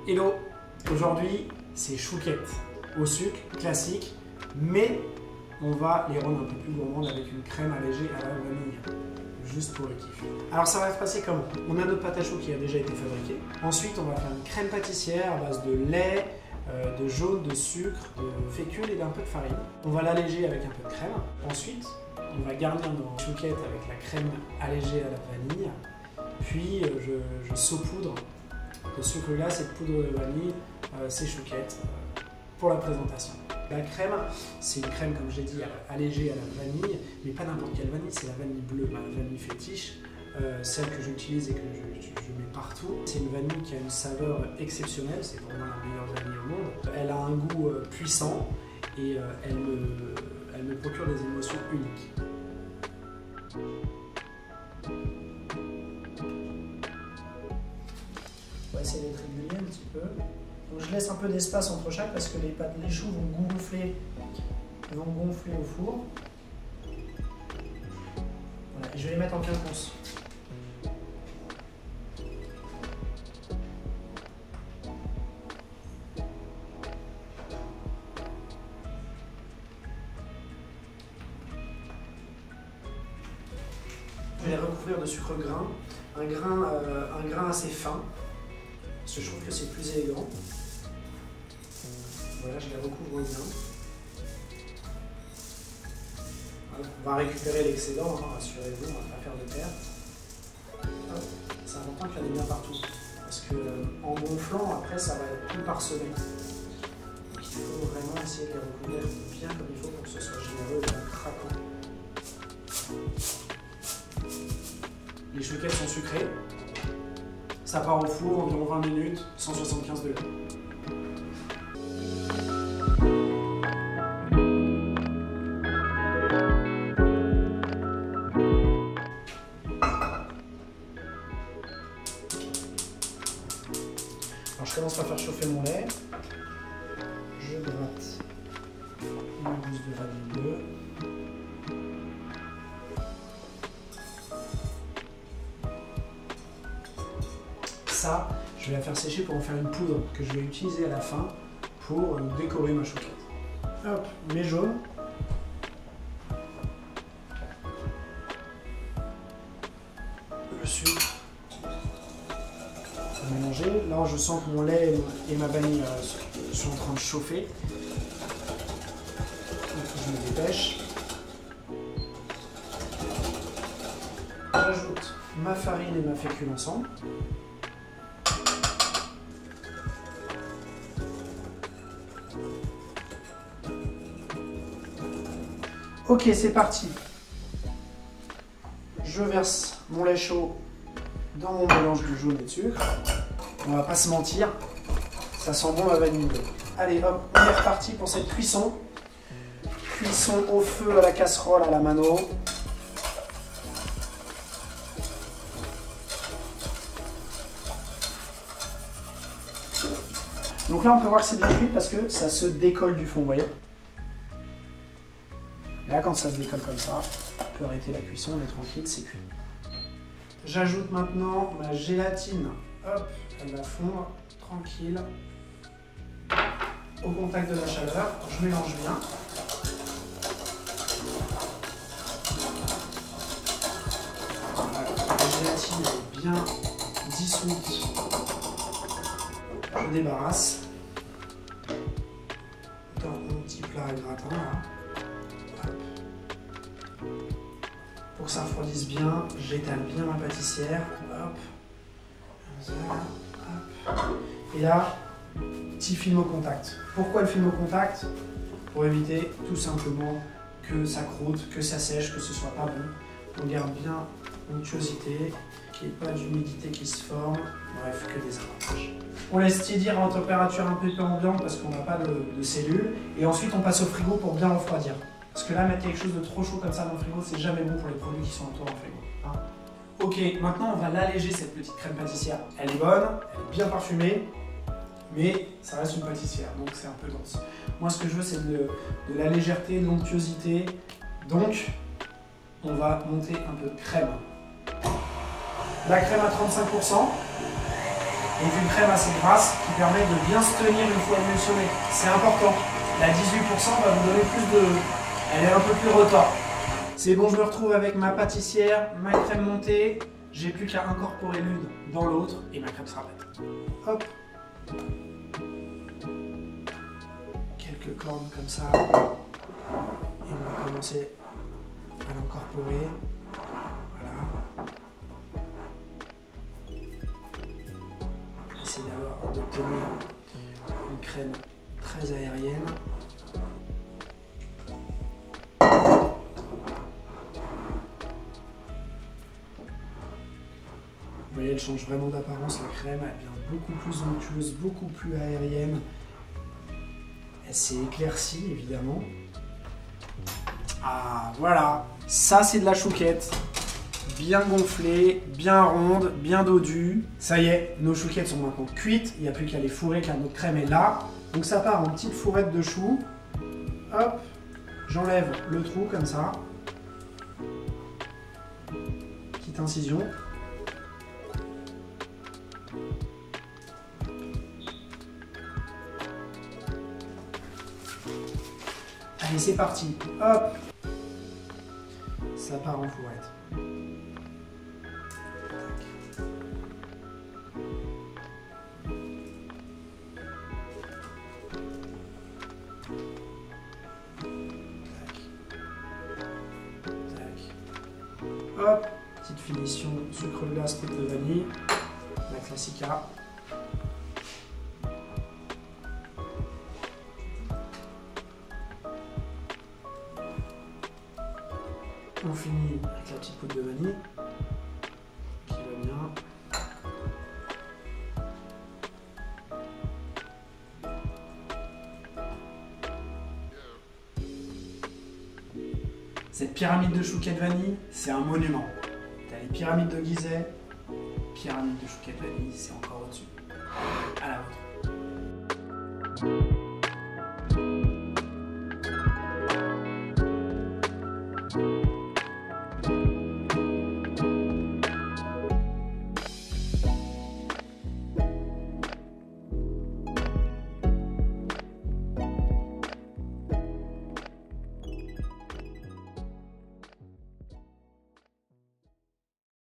Hello, aujourd'hui c'est chouquettes au sucre classique, mais on va les rendre un peu plus gourmandes avec une crème allégée à la vanille, juste pour le kiff. Alors ça va se passer comment? On a notre pâte à choux qui a déjà été fabriquée. Ensuite on va faire une crème pâtissière à base de lait, de jaune, de sucre, de fécule et d'un peu de farine. On va l'alléger avec un peu de crème. Ensuite on va garnir nos chouquettes avec la crème allégée à la vanille. Puis je saupoudre de sucre glace et de poudre de vanille ces chouquettes pour la présentation. La crème, c'est une crème, comme j'ai dit, allégée à la vanille, mais pas n'importe quelle vanille, c'est la vanille bleue, ma vanille fétiche, celle que j'utilise et que je mets partout. C'est une vanille qui a une saveur exceptionnelle, c'est pour moi la meilleure vanille au monde. Elle a un goût puissant et elle me procure des émotions uniques. On va essayer d'être régulier un petit peu. Donc je laisse un peu d'espace entre chaque parce que les choux vont gonfler au four. Voilà, et je vais les mettre en quinconce. Je vais les recouvrir de sucre grain, un grain assez fin. Parce que je trouve que c'est plus élégant. Voilà, je les recouvre bien. On va récupérer l'excédent, hein, rassurez-vous, on ne va pas faire de perte. C'est important qu'il y en ait bien partout. Parce qu'en gonflant, après, ça va être tout parsemé. Donc il faut vraiment essayer de les recouvrir bien comme il faut pour que ce soit généreux et bien craquant. Les chouquettes sont sucrées. Ça part au four environ 20 minutes, 175 degrés. Alors je commence par faire chauffer mon lait. Je gratte une gousse de vanille bleue. Ça, je vais la faire sécher pour en faire une poudre que je vais utiliser à la fin pour décorer ma chouquette. Hop, mes jaunes. Le sucre. Je vais mélanger. Là, je sens que mon lait et ma vanille sont en train de chauffer. Donc, je me dépêche. J'ajoute ma farine et ma fécule ensemble. Ok, c'est parti. Je verse mon lait chaud dans mon mélange de jaune et de sucre. On va pas se mentir, ça sent bon la vanille bleue. Allez, hop, on est reparti pour cette cuisson. Cuisson au feu à la casserole, à la mano. Donc là, on peut voir que c'est bien cuit parce que ça se décolle du fond, vous voyez. Là, quand ça se décolle comme ça, on peut arrêter la cuisson, on est tranquille, c'est cuit. J'ajoute maintenant ma gélatine. Hop, elle va fondre, tranquille, au contact de la chaleur. Je mélange bien. Voilà, la gélatine est bien dissoute. Je débarrasse dans mon petit plat à gratin là. Pour que ça refroidisse bien, j'étale bien ma pâtissière. Hop. Hop. Et là, petit film au contact. Pourquoi le film au contact? Pour éviter tout simplement que ça croûte, que ça sèche, que ce soit pas bon. On garde bien l'onctuosité, qu'il n'y ait pas d'humidité qui se forme. Bref, que des avantages. On laisse tiédir en température un peu ambiante parce qu'on n'a pas de cellules. Et ensuite, on passe au frigo pour bien refroidir. Parce que là, mettre quelque chose de trop chaud comme ça dans le frigo, c'est jamais bon pour les produits qui sont autour dans le frigo. Hein. Ok, maintenant on va l'alléger cette petite crème pâtissière. Elle est bonne, elle est bien parfumée, mais ça reste une pâtissière, donc c'est un peu dense. Moi, ce que je veux, c'est de la légèreté, de l'onctuosité. Donc, on va monter un peu de crème. La crème à 35%. et d'une crème assez grasse qui permet de bien se tenir une fois émulsionnée. C'est important. La 18% va vous donner plus de... Elle est un peu plus retors. C'est bon, je me retrouve avec ma pâtissière, ma crème montée. J'ai plus qu'à incorporer l'une dans l'autre et ma crème sera prête. Hop. Quelques cornes comme ça. Et on va commencer à l'incorporer. Voilà. Essayer d'obtenir une crème très aérienne. Vous voyez, elle change vraiment d'apparence, la crème, elle devient beaucoup plus onctueuse, beaucoup plus aérienne. Elle s'est éclaircie, évidemment. Ah, voilà. Ça, c'est de la chouquette. Bien gonflée, bien ronde, bien dodue. Ça y est, nos chouquettes sont maintenant cuites. Il n'y a plus qu'à les fourrer car notre crème est là. Donc ça part en petite fourrette de chou. Hop, j'enlève le trou comme ça. Petite incision. Allez, c'est parti. Hop. Ça part en fourrette. Hop, petite finition, sucre glace, poudre de vanille, la Classica. On finit avec la petite poudre de vanille qui va bien. Cette pyramide de chouquette vanille, c'est un monument. T'as les pyramides de Gizeh, pyramide de chouquette vanille, c'est encore au-dessus. À la vôtre.